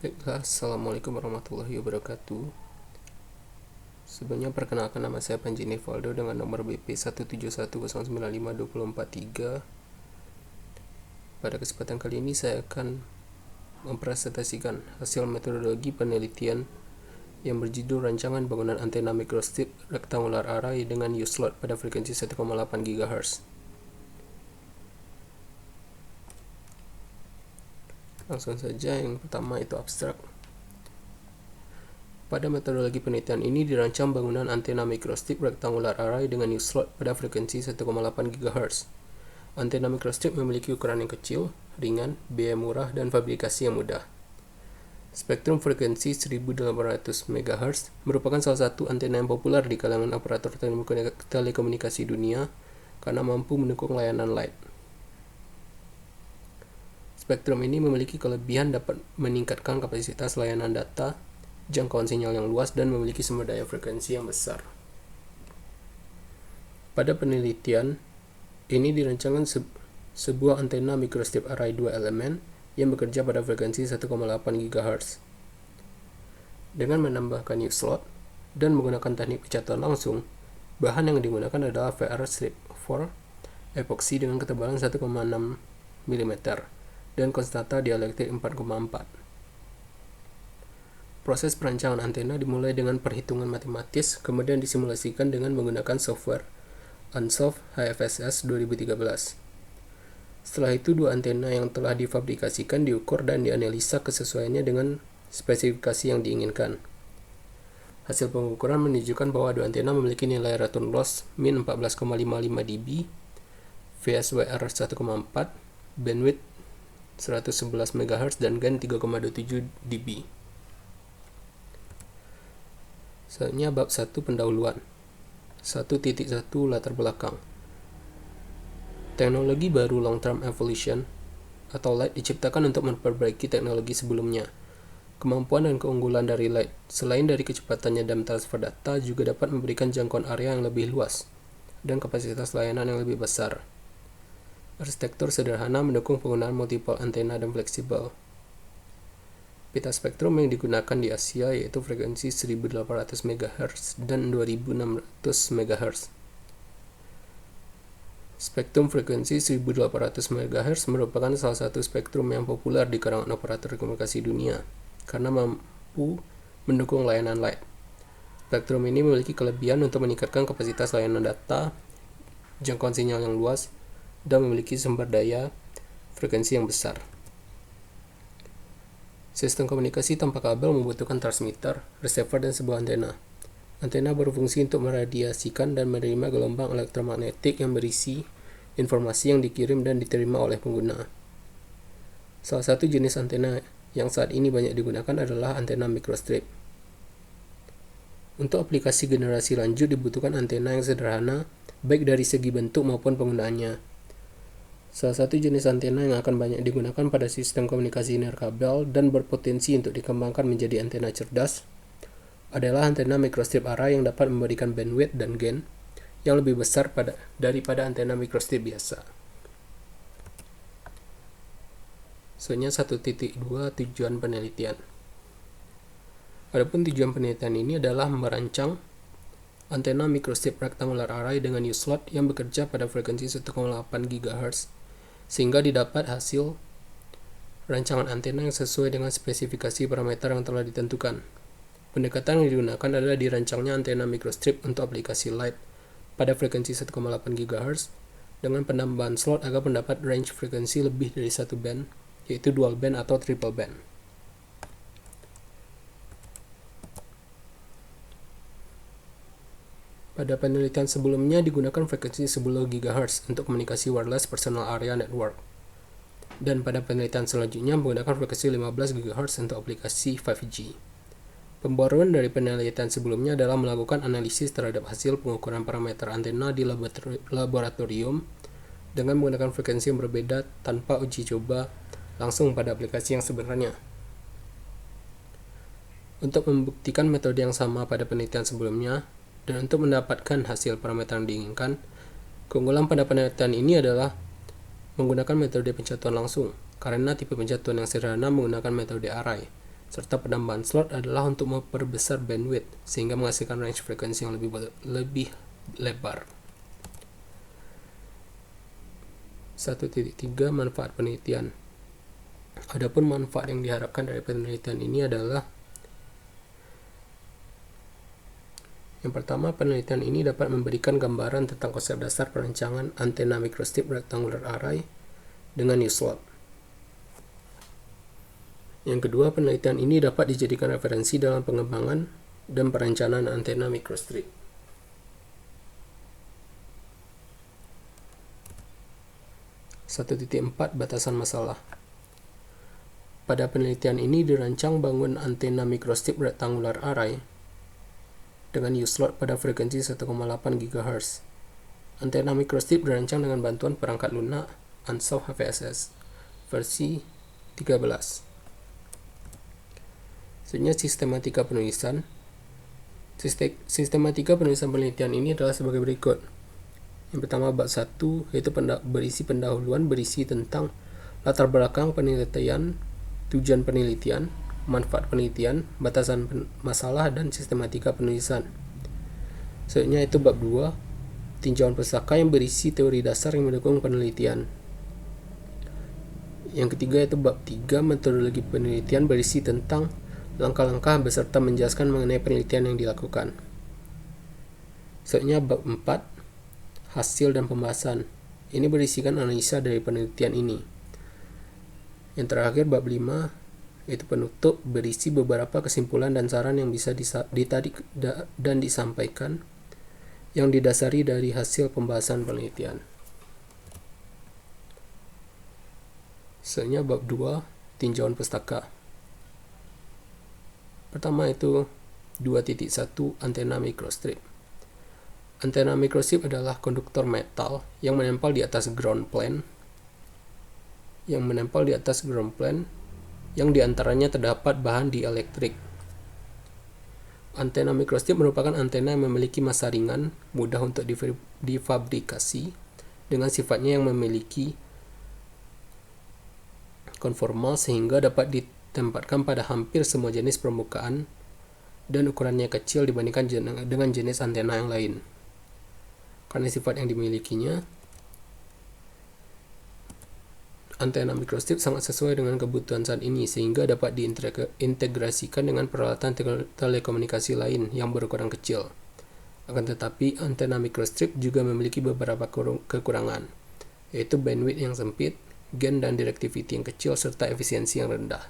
Baiklah, Assalamualaikum warahmatullahi wabarakatuh. Sebelumnya perkenalkan, nama saya Panji Nivaldo dengan nomor BP 171095243. Pada kesempatan kali ini saya akan mempresentasikan hasil metodologi penelitian yang berjudul Rancangan Bangunan Antena Microstrip Rectangular Array dengan U-slot pada frekuensi 1,8 GHz. Langsung saja, yang pertama itu abstrak. Pada metodologi penelitian ini dirancang bangunan antena microstrip rectangular array dengan U-slot pada frekuensi 1,8 GHz. Antena microstrip memiliki ukuran yang kecil, ringan, biaya murah, dan fabrikasi yang mudah. Spektrum frekuensi 1800 MHz merupakan salah satu antena yang populer di kalangan operator telekomunikasi dunia karena mampu mendukung layanan light. Spektrum ini memiliki kelebihan dapat meningkatkan kapasitas layanan data, jangkauan sinyal yang luas, dan memiliki sumber daya frekuensi yang besar. Pada penelitian, ini dirancangkan sebuah antena microstrip array 2 elemen yang bekerja pada frekuensi 1,8 GHz. Dengan menambahkan U-slot dan menggunakan teknik pecatuan langsung, bahan yang digunakan adalah VR strip 4 epoxy dengan ketebalan 1,6 mm dan konstanta dielektrik 4,4. Proses perancangan antena dimulai dengan perhitungan matematis, kemudian disimulasikan dengan menggunakan software Ansoff HFSS 2013. Setelah itu, dua antena yang telah difabrikasikan diukur dan dianalisa kesesuaiannya dengan spesifikasi yang diinginkan. Hasil pengukuran menunjukkan bahwa dua antena memiliki nilai return loss min 14,55 dB, VSWR 1,4, bandwidth 111 MHz, dan gain 3,27 dB. Selanjutnya bab 1 pendahuluan. 1.1 latar belakang. Teknologi baru long term evolution atau light diciptakan untuk memperbaiki teknologi sebelumnya. Kemampuan dan keunggulan dari light selain dari kecepatannya dalam transfer data juga dapat memberikan jangkauan area yang lebih luas dan kapasitas layanan yang lebih besar. Arsitektur sederhana mendukung penggunaan multiple antena dan fleksibel. Pita spektrum yang digunakan di Asia yaitu frekuensi 1800 MHz dan 2600 MHz. Spektrum frekuensi 1800 MHz merupakan salah satu spektrum yang populer di kalangan operator komunikasi dunia karena mampu mendukung layanan light. Spektrum ini memiliki kelebihan untuk meningkatkan kapasitas layanan data, jangkauan sinyal yang luas, dan memiliki sumber daya frekuensi yang besar. Sistem komunikasi tanpa kabel membutuhkan transmitter, receiver, dan sebuah antena. Antena berfungsi untuk meradiasikan dan menerima gelombang elektromagnetik yang berisi informasi yang dikirim dan diterima oleh pengguna. Salah satu jenis antena yang saat ini banyak digunakan adalah antena microstrip. Untuk aplikasi generasi lanjut dibutuhkan antena yang sederhana, baik dari segi bentuk maupun penggunaannya. Salah satu jenis antena yang akan banyak digunakan pada sistem komunikasi nirkabel dan berpotensi untuk dikembangkan menjadi antena cerdas adalah antena microstrip array yang dapat memberikan bandwidth dan gain yang lebih besar daripada antena microstrip biasa. Selanjutnya 1.2 tujuan penelitian. Adapun tujuan penelitian ini adalah merancang antena microstrip rectangular array dengan U-slot yang bekerja pada frekuensi 1,8 GHz sehingga didapat hasil rancangan antena yang sesuai dengan spesifikasi parameter yang telah ditentukan. Pendekatan yang digunakan adalah dirancangnya antena microstrip untuk aplikasi light pada frekuensi 1,8 GHz dengan penambahan slot agar mendapat range frekuensi lebih dari satu band, yaitu dual band atau triple band. Pada penelitian sebelumnya digunakan frekuensi 10 GHz untuk komunikasi wireless personal area network. Dan pada penelitian selanjutnya menggunakan frekuensi 15 GHz untuk aplikasi 5G. Pembaruan dari penelitian sebelumnya adalah melakukan analisis terhadap hasil pengukuran parameter antena di laboratorium dengan menggunakan frekuensi yang berbeda tanpa uji coba langsung pada aplikasi yang sebenarnya. Untuk membuktikan metode yang sama pada penelitian sebelumnya, dan untuk mendapatkan hasil parameter yang diinginkan, keunggulan pada penelitian ini adalah menggunakan metode pencatuan langsung, karena tipe pencatuan yang sederhana menggunakan metode array, serta penambahan slot adalah untuk memperbesar bandwidth sehingga menghasilkan range frekuensi yang lebih lebar. 1.3 Manfaat penelitian. Adapun manfaat yang diharapkan dari penelitian ini adalah yang pertama, penelitian ini dapat memberikan gambaran tentang konsep dasar perancangan antena microstrip rectangular array dengan U-slot. Yang kedua, penelitian ini dapat dijadikan referensi dalam pengembangan dan perencanaan antena microstrip. (1.4) Batasan masalah. Pada penelitian ini dirancang bangun antena microstrip rectangular array dengan U-slot pada frekuensi 1,8 GHz. Antena microstrip dirancang dengan bantuan perangkat lunak Ansaldo HVSS versi 13. Sebenarnya sistematika penulisan penelitian ini adalah sebagai berikut. Yang pertama, bab 1 yaitu berisi pendahuluan berisi tentang latar belakang penelitian, tujuan penelitian, manfaat penelitian, batasan masalah, dan sistematika penulisan. Selanjutnya itu bab 2, tinjauan pustaka yang berisi teori dasar yang mendukung penelitian. Yang ketiga itu bab 3, metodologi penelitian berisi tentang langkah-langkah beserta menjelaskan mengenai penelitian yang dilakukan. Selanjutnya bab 4, hasil dan pembahasan. Ini berisikan analisa dari penelitian ini. Yang terakhir bab 5 yaitu penutup berisi beberapa kesimpulan dan saran yang bisa ditarik dan disampaikan yang didasari dari hasil pembahasan penelitian. Selanjutnya bab 2, tinjauan pustaka. Pertama itu 2.1 antena microstrip. Antena microstrip adalah konduktor metal yang menempel di atas ground plane yang diantaranya terdapat bahan dielektrik. Antena microstrip merupakan antena yang memiliki massa ringan, mudah untuk difabrikasi, dengan sifatnya yang memiliki konformal sehingga dapat ditempatkan pada hampir semua jenis permukaan dan ukurannya kecil dibandingkan dengan jenis antena yang lain. Karena sifat yang dimilikinya, antena microstrip sangat sesuai dengan kebutuhan saat ini sehingga dapat diintegrasikan dengan peralatan telekomunikasi lain yang berukuran kecil. Akan tetapi, antena microstrip juga memiliki beberapa kekurangan, yaitu bandwidth yang sempit, gain dan directivity yang kecil, serta efisiensi yang rendah.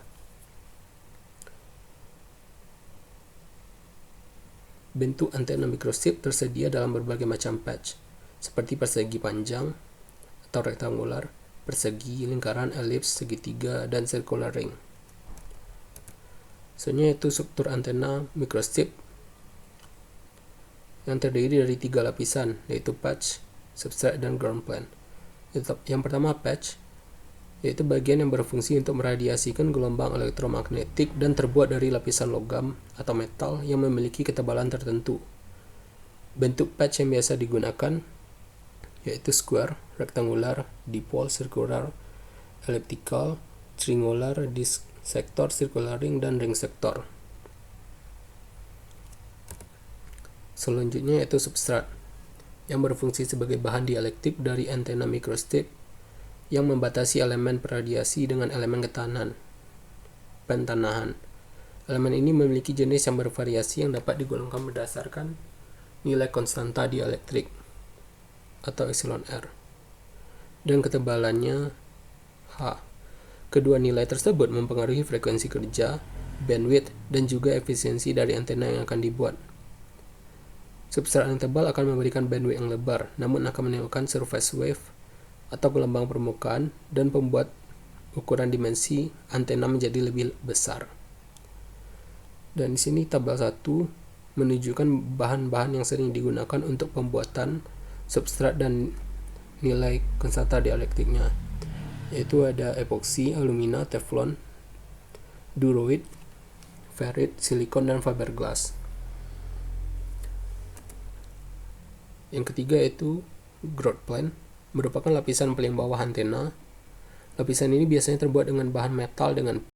Bentuk antena microstrip tersedia dalam berbagai macam patch, seperti persegi panjang atau rektangular, persegi, lingkaran, elips, segitiga, dan circular ring. Selanjutnya itu struktur antena microstrip yang terdiri dari 3 lapisan, yaitu patch, substrate, dan ground plane. Yang pertama patch, yaitu bagian yang berfungsi untuk meradiasikan gelombang elektromagnetik dan terbuat dari lapisan logam atau metal yang memiliki ketebalan tertentu. Bentuk patch yang biasa digunakan yaitu square, rectangular, dipole, circular, elliptical, triangular, disc sector, circular ring, dan ring sector. Selanjutnya yaitu substrat yang berfungsi sebagai bahan dielektrik dari antena microstrip yang membatasi elemen peradiasi dengan elemen pentanahan. Elemen ini memiliki jenis yang bervariasi yang dapat digolongkan berdasarkan nilai konstanta dielektrik atau epsilon R dan ketebalannya H. Kedua nilai tersebut mempengaruhi frekuensi kerja, bandwidth, dan juga efisiensi dari antena yang akan dibuat. Substrat yang tebal akan memberikan bandwidth yang lebar, namun akan menimbulkan surface wave atau gelombang permukaan dan membuat ukuran dimensi antena menjadi lebih besar. Dan di sini tabel 1 menunjukkan bahan-bahan yang sering digunakan untuk pembuatan substrat dan nilai konstanta dielektriknya, yaitu ada epoksi, alumina, teflon, duroid, ferrit, silikon, dan fiberglass. Yang ketiga yaitu ground plane, merupakan lapisan paling bawah antena. Lapisan ini biasanya terbuat dengan bahan metal dengan